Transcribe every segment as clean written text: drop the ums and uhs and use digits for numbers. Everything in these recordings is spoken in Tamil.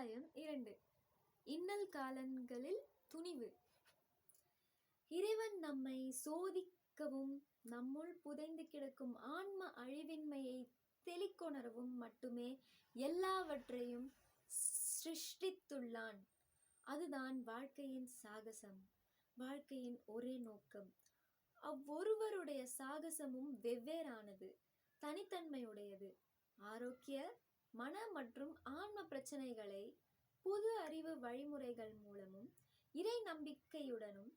அத்தியாயம் 2. இன்னல் காலங்களில் துணிவு. இறைவன் நம்மை சோதிக்கவும் நம்முள் புதைந்து கிடக்கும் ஆன்ம அழிவின்மையை தெளிக்கொணரவும் மட்டுமே எல்லாவற்றையும் சிருஷ்டித்துள்ளான். அதுதான் வாழ்க்கையின் சாகசம், வாழ்க்கையின் ஒரே நோக்கம். அவ்வொருவருடைய சாகசமும் வெவ்வேறானது, தனித்தன்மையுடையது. ஆரோக்கிய, மன மற்றும் ஆன்ம பிரச்சனைகளை புது அறிவு வழிமுறைகள் மூலமும் இறை நம்பிக்கையுடனும்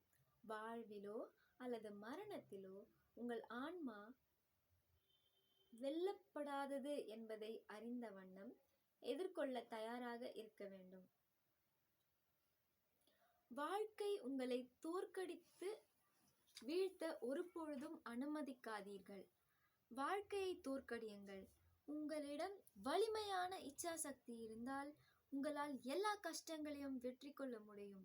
வாழ்விலோ அல்லது மரணத்திலோ உங்கள் ஆன்மா வெல்லப்படாதது என்பதை அறிந்த வண்ணம் எதிர்கொள்ள தயாராக இருக்க வேண்டும். வாழ்க்கை உங்களை தோற்கடித்து வீழ்த்த ஒருபொழுதும் அனுமதிக்காதீர்கள். வாழ்க்கையை தோற்கடியுங்கள். உங்களிடம் வலிமையான இச்சா சக்தி இருந்தால் உங்களால் எல்லா கஷ்டங்களையும் வெற்றி கொள்ள முடியும்.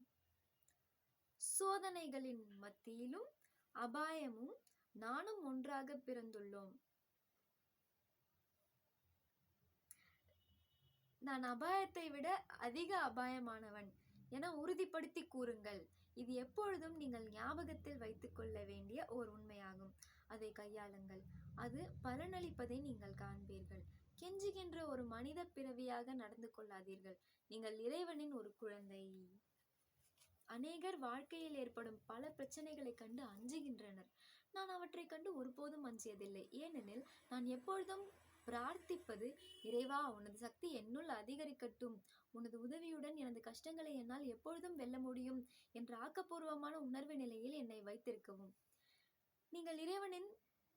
சோதனைகளின் மத்தியிலும் அபாயமும் நானும் ஒன்றாக பிறந்துள்ளோம். நான் அபாயத்தை விட அதிக அபாயமானவன் என உறுதிப்படுத்தி கூறுங்கள். இது எப்பொழுதும் நீங்கள் ஞாபகத்தில் வைத்துக் கொள்ள வேண்டிய ஓர் உண்மையாகும். அதை கையாளுங்கள். அது பலனளிப்பதை நீங்கள் காண்பீர்கள். கெஞ்சுகின்ற ஒரு மனித பிறவியாக நடந்து கொள்ளாதீர்கள். நீங்கள் இறைவனின் ஒரு குழந்தை. அநேகர் வாழ்க்கையில் ஏற்படும் பல பிரச்சனைகளை கண்டு அஞ்சுகின்றனர். நான் அவற்றை கண்டு ஒருபோதும் அஞ்சியதில்லை. ஏனெனில் நான் எப்பொழுதும் பிரார்த்திப்பது, இறைவா, உனது சக்தி என்னுள் அதிகரிக்கட்டும். உனது உதவியுடன் எனது கஷ்டங்களை என்னால் எப்பொழுதும் வெல்ல முடியும் என்ற ஆக்கப்பூர்வமான உணர்வு நிலையில் என்னை வைத்திருக்கவும். நீங்கள் இறைவனின்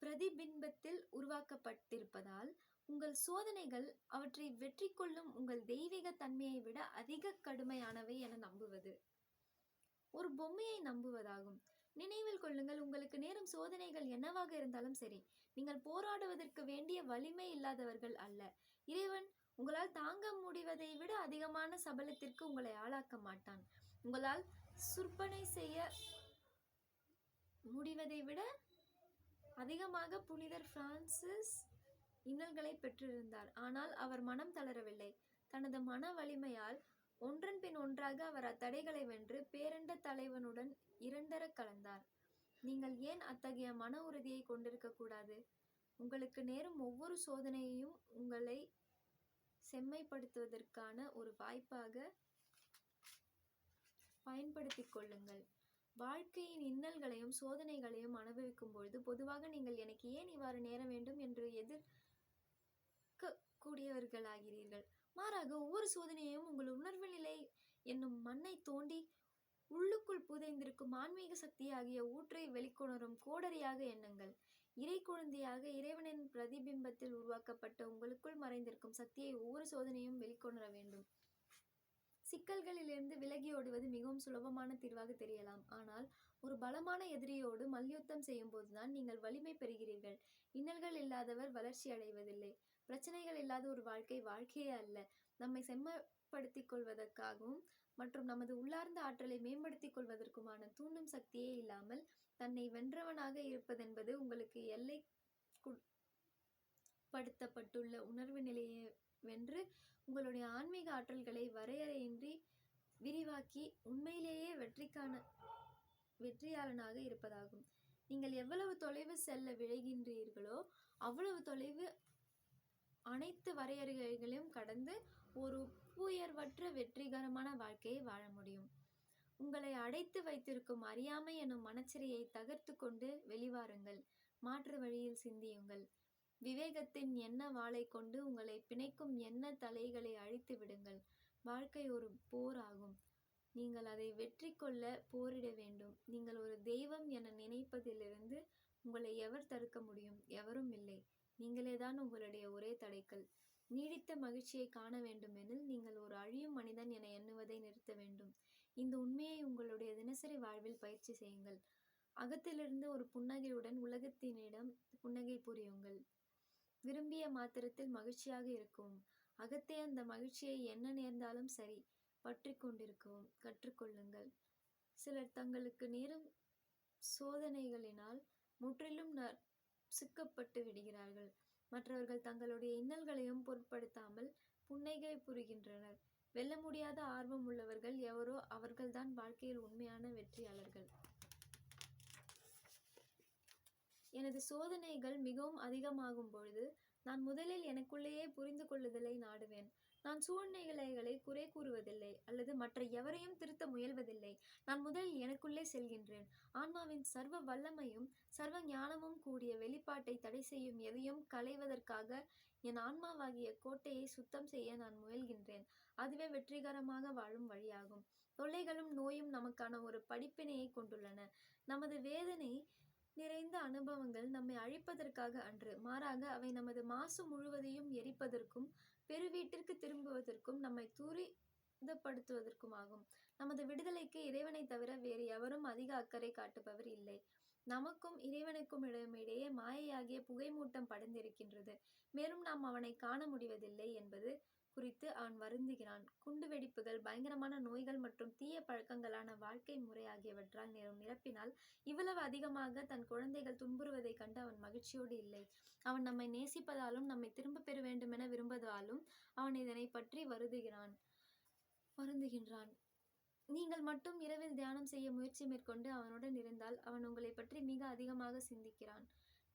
பிரதிபிம்பத்தில் உருவாக்கப்பட்டிருப்பதால் உங்கள் சோதனைகள் அவற்றை வெற்றி கொள்ளும் உங்கள் தெய்வீக தன்மையை விட அதிக கடுமையானவை என நம்புவது ஒரு பொம்மையை நம்புவதாகும். நினைவில் கொள்ளுங்கள், உங்களுக்கு நேரும் சோதனைகள் என்னவாக இருந்தாலும் சரி, நீங்கள் போராடுவதற்கு வேண்டிய வலிமை இல்லாதவர்கள் அல்ல. இறைவன் உங்களால் தாங்க முடிவதை விட அதிகமான சபலத்திற்கு உங்களை ஆளாக்க மாட்டான். உங்களால் சுற்பனை செய்ய முடிவதை விட அதிகமாக புனிதர் பிரான்சிஸ் இன்னல்களை பெற்றிருந்தார். ஆனால் அவர் மனம் தளரவில்லை. தனது மன வலிமையால் ஒன்றன் பின் ஒன்றாக அவர் அத்தடைகளை வென்று பேரண்ட தலைவனுடன் இரண்டர கலந்தார். நீங்கள் ஏன் அத்தகைய மன உறுதியை கொண்டிருக்க கூடாது? உங்களுக்கு நேரும் ஒவ்வொரு சோதனையையும் உங்களை செம்மைப்படுத்துவதற்கான ஒரு வாய்ப்பாக பயன்படுத்திக் கொள்ளுங்கள். வாழ்க்கையின் இன்னல்களையும் சோதனைகளையும் அனுபவிக்கும் பொழுது பொதுவாக நீங்கள் எனக்கு ஏன் இவ்வாறு நேர வேண்டும் என்று எதிர்க்கக்கூடியவர்களாகிறீர்கள். மாறாக ஒவ்வொரு சோதனையையும் உங்கள் உணர்வு நிலை என்னும் மண்ணை தோண்டி உள்ளுக்குள் புதைந்திருக்கும் ஆன்மீக சக்தியாகிய ஊற்றை வெளிக்கொணரும் கோடரியாக எண்ணுங்கள். இறை குழந்தையாக இறைவனின் பிரதிபிம்பத்தில் உருவாக்கப்பட்ட உங்களுக்குள் மறைந்திருக்கும் சக்தியை ஒவ்வொரு சோதனையும் வெளிக்கொணர வேண்டும். சிக்கல்களிலிருந்து விலகி ஓடுவது மிகவும் சுலபமான தீர்வாக தெரியலாம். ஆனால் ஒரு பலமான எதிரியோடு மல்யுத்தம் செய்யும் போதுதான் நீங்கள் வலிமை பெறுகிறீர்கள். இன்னல்கள் இல்லாதவர் வளர்ச்சி அடைவதில்லை. பிரச்சனைகள் இல்லாத ஒரு வாழ்க்கை வாழ்க்கையே அல்ல. நம்மை செம்மப்படுத்திக் கொள்வதற்காகவும் மற்றும் நமது உள்ளார்ந்த ஆற்றலை மேம்படுத்திக் கொள்வதற்குமான தூண்டும் சக்தியே இல்லாமல் தன்னை வென்றவனாக இருப்பதென்பது உங்களுக்கு எல்லைப்படுத்தப்பட்டுள்ள உணர்வு நிலையை வென்று உங்களுடைய ஆன்மீக ஆற்றல்களை வரையறையின்றி விரிவாக்கி உண்மையிலேயே வெற்றியாளனாக இருப்பதாகும். நீங்கள் எவ்வளவு தொலைவு செல்ல விழைகின்றீர்களோ அவ்வளவு தொலைவு அனைத்து வரையறைகளையும் கடந்து ஒரு உயர்வற்ற வெற்றிகரமான வாழ்க்கையை வாழ முடியும். உங்களை அடைத்து வைத்திருக்கும் அறியாமை எனும் மனச்சிறையை தகர்த்து கொண்டு வெளிவாருங்கள். மாற்று வழியில் சிந்தியுங்கள். விவேகத்தின் எண்ண வாளை கொண்டு உங்களை பிணைக்கும் எண்ண தலைகளை அழித்து விடுங்கள். வாழ்க்கை ஒரு போர் ஆகும். நீங்கள் அதை வெற்றி கொள்ள போரிட வேண்டும். நீங்கள் ஒரு தெய்வம் என நினைப்பதிலிருந்து உங்களை எவர் தடுக்க முடியும்? எவரும் இல்லை. நீங்களேதான் உங்களுடைய ஒரே தடைக்கல். நீடித்த மகிழ்ச்சியை காண வேண்டுமெனில் நீங்கள் ஒரு அழியும் மனிதன் என எண்ணுவதை நிறுத்த வேண்டும். இந்த உண்மையை உங்களுடைய தினசரி வாழ்வில் பயிற்சி செய்யுங்கள். அகத்திலிருந்து ஒரு புன்னகையுடன் உலகத்தினிடம் புன்னகை புரியுங்கள். விரும்பிய மாத்திரத்தில் மகிழ்ச்சியாக இருக்கவும், அகத்தே அந்த மகிழ்ச்சியை என்ன நேர்ந்தாலும் சரி பற்றி கொண்டிருக்கவும் கற்றுக்கொள்ளுங்கள். சிலர் தங்களுக்கு நேரும் சோதனைகளினால் முற்றிலும் சிக்கப்பட்டு விடுகிறார்கள். மற்றவர்கள் தங்களுடைய இன்னல்களையும் பொருட்படுத்தாமல் புன்னகை புரிகின்றனர். வெல்ல முடியாத ஆர்வம் உள்ளவர்கள் எவரோ அவர்கள்தான் வாழ்க்கையில் உண்மையான வெற்றியாளர்கள். எனது சோதனைகள் மிகவும் அதிகமாகும் பொழுது நான் முதலில் எனக்குள்ளேயே புரிந்து கொள்ளுதலை நாடுவேன். நான் சூழ்நிலைகளை குறை கூறுவதில்லை அல்லது மற்ற எவரையும் திருத்த முயல்வதில்லை. நான் முதலில் எனக்குள்ளே செல்கின்றேன். ஆன்மாவின் சர்வ வல்லமையும் சர்வ ஞானமும் கூடிய வெளிப்பாட்டை தடை செய்யும் எதையும் களைவதற்காக என் ஆன்மாவாகிய கோட்டையை சுத்தம் செய்ய நான் முயல்கின்றேன். அதுவே வெற்றிகரமாக வாழும் வழியாகும். தொல்லைகளும் நோயும் நமக்கான ஒரு படிப்பினையை கொண்டுள்ளன. நமது வேதனை நிறைந்த அனுபவங்கள் நம்மை அழிப்பதற்காக அன்று, மாறாக அவை நமது மாசு முழுவதையும் எரிப்பதற்கும் பெருவீட்டிற்கு திரும்புவதற்கும் நம்மை துரிதப்படுத்துவதற்குமாகும். நமது விடுதலைக்கு இறைவனை தவிர வேறு எவரும் அதிக அக்கறை காட்டுபவர் இல்லை. நமக்கும் இறைவனுக்கும் இடையே மாயையாகிய புகைமூட்டம் படர்ந்திருக்கின்றது. மேலும் நாம் அவனை காண முடிவதில்லை என்பது குறித்து அவன் வருந்துகிறான். குண்டு வெடிப்புகள், பயங்கரமான நோய்கள் மற்றும் தீய பழக்கங்களான வாழ்க்கை முறை ஆகியவற்றால் நிரப்பினால் இவ்வளவு அதிகமாக தன் குழந்தைகள் துன்புறுவதைக் கண்டு அவன் மகிழ்ச்சியோடு இல்லை. அவன் நம்மை நேசிப்பதாலும் நம்மை திரும்ப பெற வேண்டுமென விரும்புவதாலும் அவன் இதனை பற்றி வருந்துகின்றான். நீங்கள் மட்டும் இரவில் தியானம் செய்ய முயற்சி மேற்கொண்டு அவனுடன் இருந்தால் அவன் உங்களை பற்றி மிக அதிகமாக சிந்திக்கிறான்.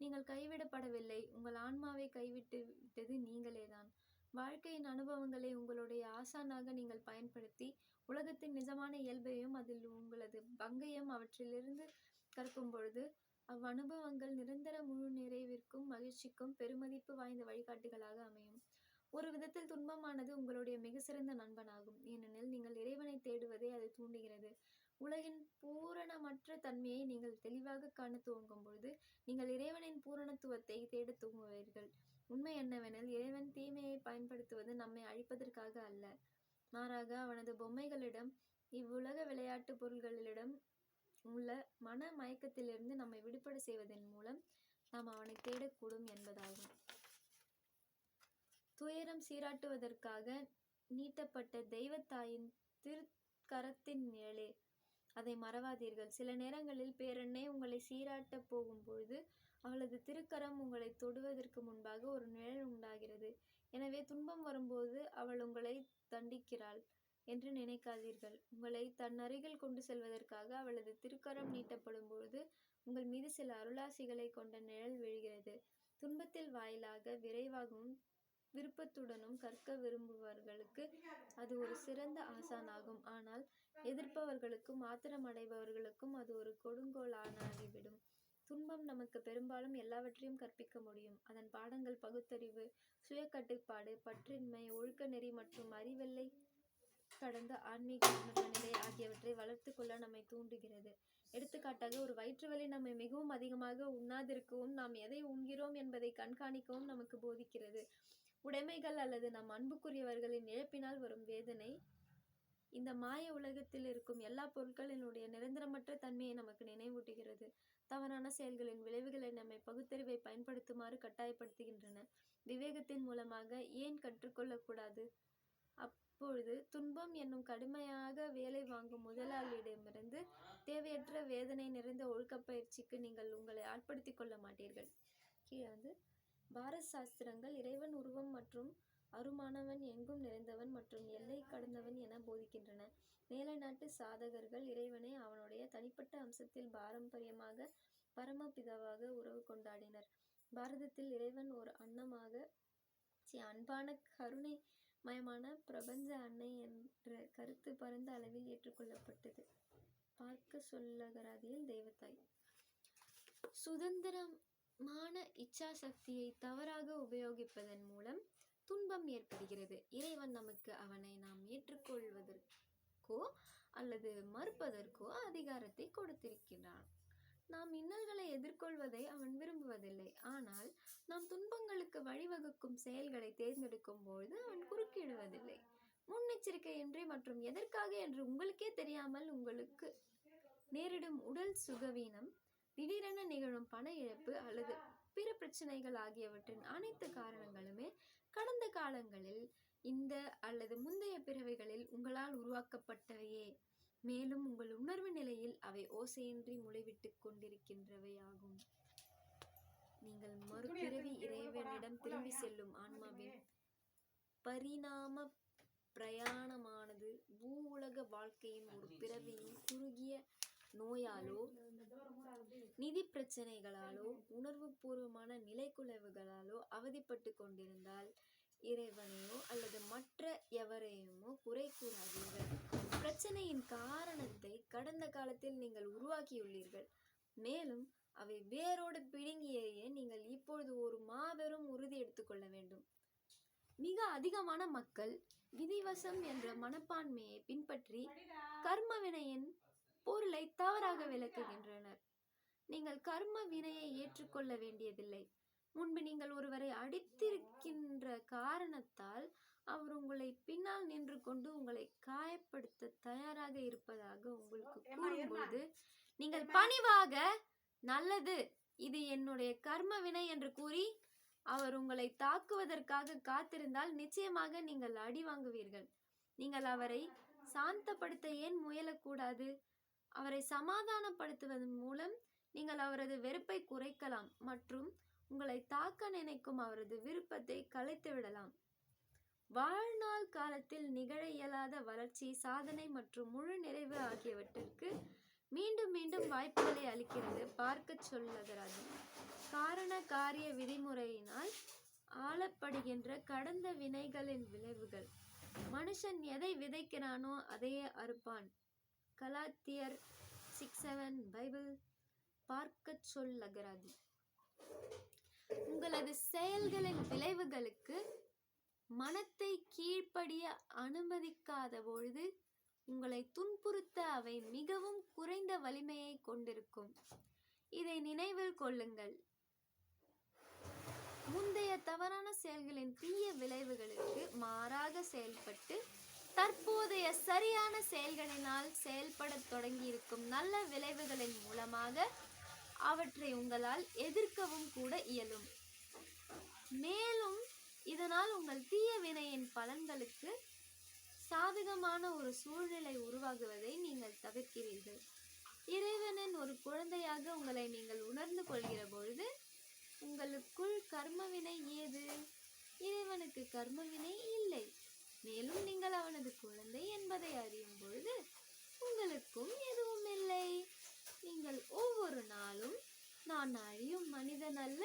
நீங்கள் கைவிடப்படவில்லை. உங்கள் ஆன்மாவை கைவிட்டு விட்டது நீங்களேதான். வாழ்க்கையின் அனுபவங்களை உங்களுடைய ஆசானாக நீங்கள் பயன்படுத்தி உலகத்தின் நிஜமான இயல்பையும் அதில் உங்களது பங்கையும் அவற்றிலிருந்து கற்கும் பொழுது அவ்வனுபவங்கள் நிரந்தர முழு நிறைவிற்கும் மகிழ்ச்சிக்கும் பெருமதிப்பு வாய்ந்த வழிகாட்டுகளாக அமையும். ஒரு விதத்தில் துன்பமானது உங்களுடைய மிக சிறந்த நண்பனாகும். ஏனெனில் நீங்கள் இறைவனை தேடுவதை அது தூண்டுகிறது. உலகின் பூரணமற்ற தன்மையை நீங்கள் தெளிவாக காண துவங்கும் பொழுது நீங்கள் இறைவனின் பூரணத்துவத்தை தேட துவங்குவீர்கள். உண்மை என்னவெனில் இறைவன் தீமையை பயன்படுத்துவது நம்மை அழிப்பதற்காக அல்ல, மாறாக அவனது பொம்மைகளிடம் இவ்வுலக விளையாட்டு பொருள்களிடம் உள்ள மன மயக்கத்திலிருந்து நம்மை விடுபட செய்வதன் மூலம் நாம் அவனை தேடக்கூடும் என்பதாகும். துயரம் சீராட்டுவதற்காக நீட்டப்பட்ட தெய்வத்தாயின் திருக்கரத்தின் நிழலே, அதை மறவாதீர்கள். சில நேரங்களில் பேரன்னை உங்களை சீராட்டப் போகும் பொழுது அவளது திருக்கரம் உங்களை தொடுவதற்கு முன்பாக ஒரு நிழல் உண்டாகிறது. எனவே துன்பம் வரும்போது அவள் உங்களை தண்டிக்கிறாள் என்று நினைக்காதீர்கள். உங்களை தன் அருகில் கொண்டு செல்வதற்காக அவளது திருக்கரம் நீட்டப்படும் பொழுது உங்கள் மீது சில அருளாசிகளை கொண்ட நிழல் விழுகிறது. துன்பத்தில் வாயிலாக விரைவாகவும் விருப்பத்துடனும் கற்க விரும்புபவர்களுக்கு அது ஒரு சிறந்த ஆசானாகும். ஆனால் எதிர்ப்பவர்களுக்கும் ஆத்திரமடைபவர்களுக்கும் அது ஒரு கொடுங்கோலானாகிவிடும். துன்பம் நமக்கு பெரும்பாலும் எல்லாவற்றையும் கற்பிக்க முடியும். அதன் பாடங்கள் பகுத்தறிவு, சுய கட்டுப்பாடு, பற்றின்மை, ஒழுக்க நெறி மற்றும் அறிவெல்லை கடந்த ஆன்மீக உணர்வு நிலை ஆகியவற்றை வளர்த்து கொள்ள நம்மை தூண்டுகிறது. எடுத்துக்காட்டாக, ஒரு வயிற்று வலி நம்மை மிகவும் அதிகமாக உண்ணாதிருக்கவும் நாம் எதை உண்கிறோம் என்பதை கண்காணிக்கவும் நமக்கு போதிக்கிறது. உடைமைகள் அல்லது நம் அன்புக்குரியவர்களின் இழப்பினால் வரும் வேதனை இந்த மாய உலகத்தில் இருக்கும் எல்லா பொருட்களினுடைய நிரந்தரமற்ற தன்மையை நமக்கு நினைவூட்டுகிறது. தவறான செயல்களின் விளைவுகளை நம்மை பகுத்தறிவை பயன்படுத்துமாறு கட்டாயப்படுத்துகின்றன. விவேகத்தின் மூலமாக ஏன் கற்றுக்கொள்ளக்கூடாது? அப்பொழுது துன்பம் என்னும் கடுமையாக வேலை வாங்கும் முதலாளியிடமிருந்து தேவையற்ற வேதனை நிறைந்த ஒழுக்க பயிற்சிக்கு நீங்கள் உங்களை ஆட்படுத்திக் கொள்ள மாட்டீர்கள். கீழே பாரத சாஸ்திரங்கள் இறைவன் உருவம் மற்றும் அருமானவன், எங்கும் நிறைந்தவன் மற்றும் எல்லை கடந்தவன் என போதிக்கின்றன. மேலை நாட்டு சாதகர்கள் இறைவனை அவனுடைய தனிப்பட்ட அம்சத்தில் பாரம்பரியமாக பரமபிதாவாக உறவு கொண்டாடினர். பாரதத்தில் இறைவன் ஒரு அன்பான கருணை மயமான பிரபஞ்ச அன்னை என்ற கருத்து பரந்த அளவில் ஏற்றுக்கொள்ளப்பட்டது. பார்க்க சொல்லகராதியில் தெய்வத்தாய் சுதந்திரமான இச்சா சக்தியை தவறாக உபயோகிப்பதன் மூலம் துன்பம் ஏற்படுகிறது. இறைவன் நமக்கு அவனை நாம் ஏற்றுக்கொள்வதற்கோ அல்லது மறுப்பதற்கோ அதிகாரத்தை கொடுத்திருக்கிறான். நாம் இன்னல்களை எதிர்கொள்வதை அவன் விரும்புவதில்லை. ஆனால் நாம் துன்பங்களுக்கு வழிவகுக்கும் செயல்களை தேர்ந்தெடுக்கும் பொழுது அவன் குறுக்கிடுவதில்லை. முன்னெச்சரிக்கையின்றி மற்றும் எதற்காக என்று உங்களுக்கே தெரியாமல் உங்களுக்கு நேரிடும் உடல் சுகவீனம், திடீரென நிகழும் பண இழப்பு அல்லது பிற பிரச்சனைகள் ஆகியவற்றின் அனைத்து காரணங்களுமே கடந்த காலங்களில் இந்த அல்லது முந்தைய பிறவைகளில் உங்களால் உருவாக்கப்பட்டவையே. மேலும் உங்கள் உணர்வு நிலையில் அவை ஓசையின்றி முளைவிட்டுக் கொண்டிருக்கின்றவையாகும். நீங்கள் மறுபிறவி இறைவனிடம் திரும்பி செல்லும் ஆன்மாவின் பரிணாம பிரயாணமானது பூ உலக வாழ்க்கையின் ஒரு பிறவியின் குறுகிய நோயாலோ, நிதி பிரச்சனைகளாலோ, உணர்வு பூர்வமான நிலைக்குலைவுகளாலோ அவதிப்பட்டு கொண்டிருந்தால் இறைவனையோ அல்லது மற்ற எவரையுமோ குறை கூறாதீர்கள். பிரச்சனையின் காரணத்தை கடந்த காலத்தில் நீங்கள் உருவாக்கியுள்ளீர்கள். மேலும் அவை வேரோடு பிடுங்கி எறிய நீங்கள் இப்பொழுது ஒரு மாபெரும் உறுதி எடுத்துக்கொள்ள வேண்டும். மிக அதிகமான மக்கள் விதிவசம் என்ற மனப்பான்மையை பின்பற்றி கர்ம வினையின் பொருளை தவறாக விளக்குகின்றனர். நீங்கள் கர்ம வினையை ஏற்றுக்கொள்ள வேண்டியதில்லை. முன்பு நீங்கள் ஒருவரை அடித்திருக்கின்ற காரணத்தால் அவர் உங்களை பின்னால் நின்று கொண்டு உங்களை காயப்படுத்த தயாராக இருப்பதாக உங்களுக்கு கூறும்போது நீங்கள் பணிவாக, நல்லது, இது என்னுடைய கர்ம வினை என்று கூறி அவர் உங்களை தாக்குவதற்காக காத்திருந்தால் நிச்சயமாக நீங்கள் அடி வாங்குவீர்கள். நீங்கள் அவரை சாந்தப்படுத்த ஏன் முயலக்கூடாது? அவரை சமாதானப்படுத்துவதன் மூலம் நீங்கள் அவரது வெறுப்பை குறைக்கலாம் மற்றும் உங்களை தாக்க நினைக்கும் அவரது விருப்பத்தை கலைத்து விடலாம். வாழ்நாள் காலத்தில் நிகழ இயலாத வளர்ச்சி, சாதனை மற்றும் முழு நிறைவு ஆகியவற்றிற்கு மீண்டும் மீண்டும் வாய்ப்புகளை அளிக்கிறது பார்க்க சொல்லகராது. காரண காரிய விதிமுறையினால் ஆளப்படுகின்ற கடந்த வினைகளின் விளைவுகள். மனுஷன் எதை விதைக்கிறானோ அதையே அறுப்பான். கலாத்தியர் 6:7 பைபிள் பார்க்க சொல்லகராது. உங்களது செயல்களின் விளைவுகளுக்கு மனத்தை கீழ்ப்படிய அனுமதிக்காத பொழுது உங்களை துன்புறுத்த அவை மிகவும் குறைந்த வலிமையை கொண்டிருக்கும். இதை நினைவில் கொள்ளுங்கள். முந்தைய தவறான செயல்களின் தீய விளைவுகளுக்கு மாறாக செயல்பட்டு தற்போதைய சரியான செயல்களினால் செயல்படத் தொடங்கியிருக்கும் நல்ல விளைவுகளின் மூலமாக அவற்றை உங்களால் எதிர்க்கவும் கூட இயலும். மேலும் இதனால் உங்கள் தீய வினையின் பலன்களுக்கு சாதகமான ஒரு சூழ்நிலை உருவாகுவதை நீங்கள் தவிர்க்கிறீர்கள். இறைவனின் ஒரு குழந்தையாக உங்களை நீங்கள் உணர்ந்து கொள்கிற பொழுது உங்களுக்குள் கர்மவினை ஏது? இறைவனுக்கு கர்மவினை இல்லை. மேலும் நீங்கள் அவனது குழந்தை என்பதை அறியும் பொழுது உங்களுக்கும் எதுவும் இல்லை. நீங்கள் ஒவ்வொரு நாளும் நான் அழியும் மனிதன் அல்ல,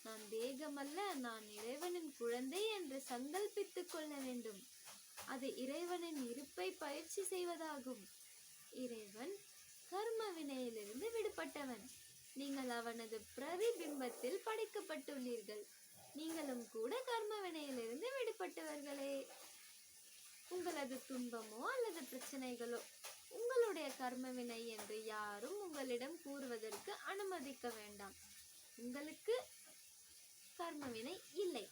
நான் தேகமல்ல, நான் இறைவனின் குழந்தை என்று சங்கல்பித்துக் கொள்ள வேண்டும். அது இறைவனின் இருப்பை பயிற்சி செய்வதாகும். இறைவன் கர்ம வினையிலிருந்து விடுபட்டவன். நீங்கள் அவனது பிரதிபிம்பத்தில் படைக்கப்பட்டுள்ளீர்கள். நீங்களும் கூட கர்ம வினையிலிருந்து விடுபட்டவர்களே. உங்களது துன்பமோ அல்லது பிரச்சனைகளோ உங்களுடைய கர்ம வினை என்று யாரும் உங்களிடம் கூறுவதற்கு அனுமதிக்க வேண்டாம். உங்களுக்கு கர்மவினை இல்லை.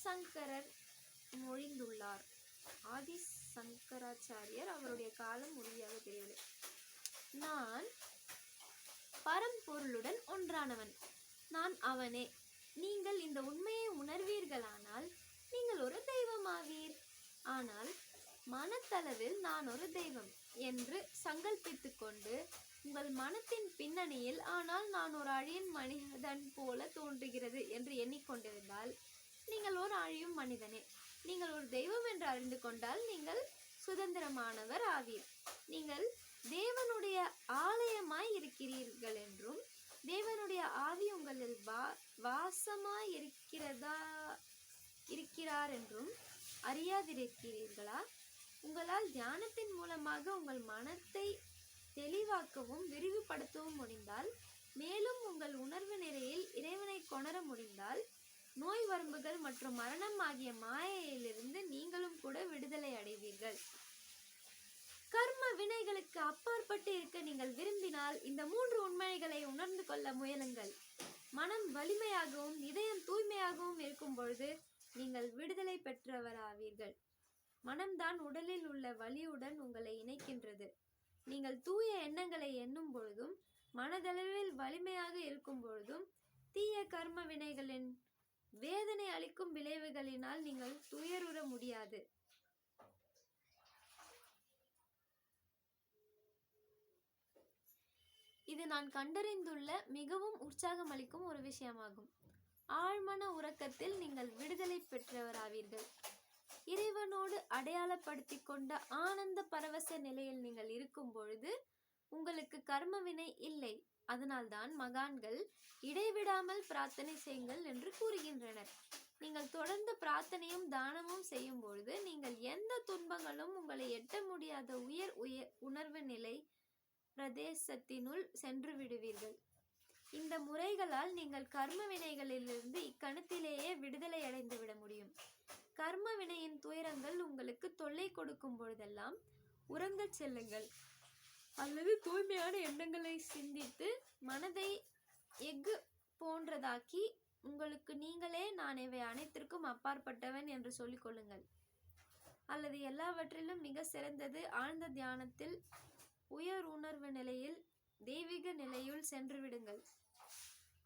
சங்கரர் மொழிந்துள்ளார். ஆதி சங்கராச்சாரியர், அவருடைய காலம் உறுதியாக தெரியவில்லை. நான் பரம்பொருளுடன் ஒன்றானவன், நான் அவனே. நீங்கள் இந்த உண்மையை உணர்வீர்களானால் நீங்கள் ஒரு தெய்வமாவீர். ஆனால் மனத்தளவில் நான் ஒரு தெய்வம் என்று சங்கல்பித்துக் கொண்டு உங்கள் மனத்தின் பின்னணியில் ஆனால் நான் ஒரு அழியும் மனிதன் போல தோன்றுகிறது என்று எண்ணிக்கொண்டிருந்தால் நீங்கள் ஒரு அழியும் மனிதனே. நீங்கள் ஒரு தெய்வம் என்று அறிந்து கொண்டால் நீங்கள் சுதந்திரமானவர் ஆவீர். நீங்கள் தேவனுடைய ஆலயமாய் இருக்கிறீர்கள் என்றும் தேவனுடைய ஆவி உங்களில் வாசமாய் இருக்கிறார் என்றும் அறியாதிருக்கிறீர்களா? உங்களால் தியானத்தின் மூலமாக உங்கள் மனத்தை தெளிவாக்கவும் விரிவுபடுத்தவும் முடிந்தால், மேலும் உங்கள் உணர்வு நிலையில் இறைவனை கொணர முடிந்தால், நோய் வரம்புகள் மற்றும் மரணம் ஆகிய மாயையிலிருந்து நீங்களும் கூட விடுதலை அடைவீர்கள். கர்ம வினைகளுக்கு அப்பாற்பட்டு இருக்க நீங்கள் விரும்பினால் இந்த 3 உண்மைகளை உணர்ந்து கொள்ள முயலுங்கள். மனம் வலிமையாகவும் இதயம் தூய்மையாகவும் இருக்கும் பொழுது நீங்கள் விடுதலை பெற்றவராவீர்கள். மனம்தான் உடலில் உள்ள வலியுடன் உங்களை இணைக்கின்றது. நீங்கள் தூய எண்ணங்களை எண்ணும் பொழுதும் மனதளவில் வலிமையாக இருக்கும் பொழுதும் தீய கர்ம வினைகளின் வேதனை அளிக்கும் விளைவுகளினால் நீங்கள் துயருற முடியாது. இது நான் கண்டறிந்துள்ள மிகவும் உற்சாகம் அளிக்கும் ஒரு விஷயமாகும். ஆழ்மன உறக்கத்தில் நீங்கள் விடுதலை பெற்றவராவீர்கள். இறைவனோடு அடையாளப்படுத்தி கொண்ட ஆனந்த பரவச நிலையில் நீங்கள் இருக்கும் பொழுது உங்களுக்கு கர்மவினை இல்லை. அதனால்தான் மகான்கள் இடைவிடாமல் பிரார்த்தனை செய்யுங்கள் என்று கூறுகின்றனர். நீங்கள் தொடர்ந்து பிரார்த்தனையும் தானமும் செய்யும் பொழுது நீங்கள் எந்த துன்பங்களும் உங்களை எட்ட முடியாத உயர் உணர்வு நிலை பிரதேசத்தினுள் சென்று விடுவீர்கள். இந்த முறைகளால் நீங்கள் கர்ம வினைகளிலிருந்து இக்கணத்திலேயே விடுதலை அடைந்து விட முடியும். கர்ம வினையின் துயரங்கள் உங்களுக்கு தொல்லை கொடுக்கும் பொழுதெல்லாம் உறங்கச் செல்லுங்கள், அல்லது தூய்மையான எண்ணங்களை சிந்தித்து மனதை எஃகு போன்றதாக்கி உங்களுக்கு நீங்களே நான் இவை அனைத்திற்கும் அப்பாற்பட்டவன் என்று சொல்லிக் கொள்ளுங்கள். அல்லது எல்லாவற்றிலும் மிக சிறந்தது ஆழ்ந்த தியானத்தில் உயர் உணர்வு நிலையில் தெய்வீக நிலையுள் சென்று விடுங்கள்.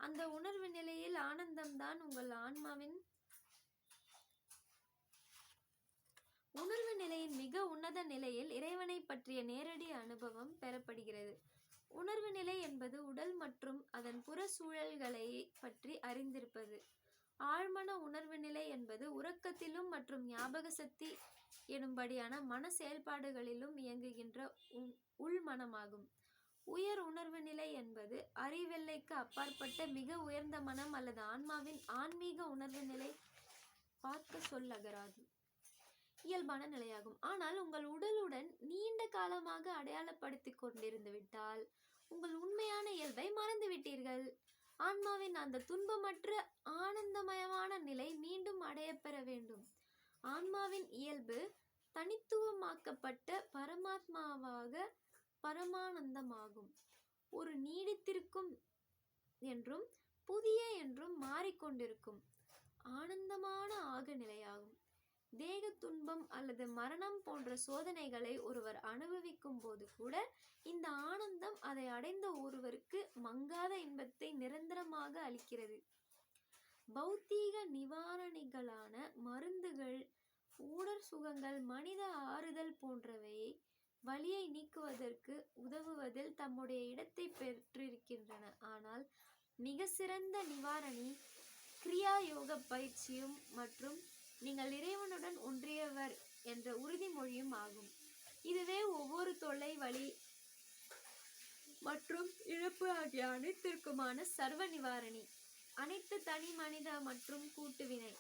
அந்த உணர்வு நிலையில் ஆனந்தம்தான் உங்கள் ஆன்மாவின் உணர்வு நிலையின் மிக உன்னத நிலையில் இறைவனை பற்றிய நேரடி அனுபவம் பெறப்படுகிறது. உணர்வு நிலை என்பது உடல் மற்றும் அதன் புற சூழல்களை பற்றி அறிந்திருப்பது. ஆழ்மன உணர்வு நிலை என்பது உறக்கத்திலும் மற்றும் ஞாபக சக்தி எனும்படியான மன செயல்பாடுகளிலும் இயங்குகின்ற உள்மனமாகும். உயர் உணர்வு நிலை என்பது அறிவெல்லைக்கு அப்பாற்பட்ட மிக உயர்ந்த மனம் அல்லது ஆன்மாவின் ஆன்மீக உணர்வு நிலை பார்க்க சொல்லகராது இயல்பான நிலையாகும். ஆனால் உங்கள் உடலுடன் நீண்ட காலமாக அடையாளப்படுத்தி கொண்டிருந்து விட்டால் உங்கள் உண்மையான இயல்பை மறந்து விட்டீர்கள். ஆன்மாவின் அந்த துன்பமற்ற ஆனந்தமயமான நிலை மீண்டும் அடையப்பெற வேண்டும். ஆன்மாவின் இயல்பு தனித்துவமாக்கப்பட்ட பரமாத்மாவாக பரமானந்தமாகும். ஒரு நீடித்திருக்கும் என்றும் புதிய என்றும் மாறிக்கொண்டிருக்கும் ஆனந்தமான ஆக நிலையாகும். தேக துன்பம் அல்லது மரணம் போன்ற சோதனைகளை ஒருவர் அனுபவிக்கும் போது கூட இந்த ஆனந்தம் அதை அடைந்த ஒருவருக்கு மங்காத இன்பத்தை நிரந்தரமாக அளிக்கிறது. பௌத்தீக நிவாரணிகளான மருந்துகள், ஊடர் சுகங்கள், மனித ஆறுதல் போன்றவையை வலியை நீக்குவதற்கு உதவுவதில் தம்முடைய இடத்தை பெற்றிருக்கின்றன. ஆனால் மிக சிறந்த நிவாரணி கிரியா யோக பயிற்சியும் மற்றும் நீங்கள் இறைவனுடன் ஒன்றியவர் என்ற உறுதிமொழியும் ஆகும். இதுவே ஒவ்வொரு தொல்லை, வலி மற்றும் இழப்பு ஆகிய அனைத்திற்குமான சர்வ நிவாரணி. அனைத்து தனி மனித மற்றும் கூட்டுவினை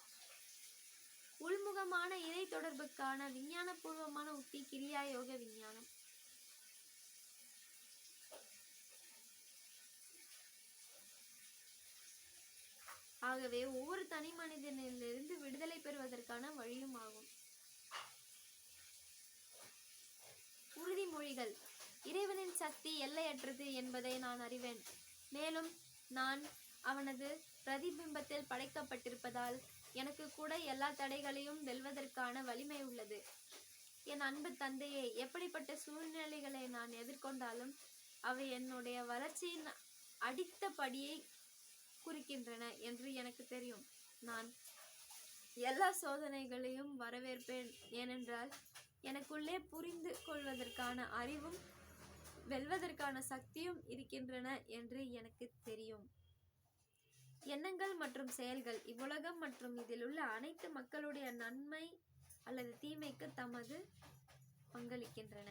உள்முகமான இறை தொடர்புக்கான விஞ்ஞானபூர்வமான உத்தி கிரியா யோக விஞ்ஞானம். ஆகவே ஒவ்வொரு தனி மனிதனிலிருந்து விடுதலை பெறுவதற்கான வழியும் ஆகும். உறுதிமொழிகள். இறைவனின் சக்தி எல்லையற்றது என்பதை நான் அறிவேன். மேலும் நான் அவனது பிரதிபிம்பத்தில் படைக்கப்பட்டிருப்பதால் எனக்கு கூட எல்லா தடைகளையும் வெல்வதற்கான வலிமை உள்ளது. என் அன்பு தந்தையே, எப்படிப்பட்ட சூழ்நிலைகளை நான் எதிர்கொண்டாலும் அவை என்னுடைய வளர்ச்சியின் அடித்த படியை குறிக்கின்றன என்று எனக்கு தெரியும். நான் எல்லா சோதனைகளையும் வரவேற்பேன், ஏனென்றால் எனக்குள்ளே புரிந்து கொள்வதற்கான அறிவும் வெல்வதற்கான சக்தியும் இருக்கின்றன என்று எனக்கு தெரியும். எண்ணங்கள் மற்றும் செயல்கள் இவ்வுலகம் மற்றும் இதில் உள்ள அனைத்து மக்களுடைய நன்மை அல்லது தீமைக்கு தமது பங்களிக்கின்றன.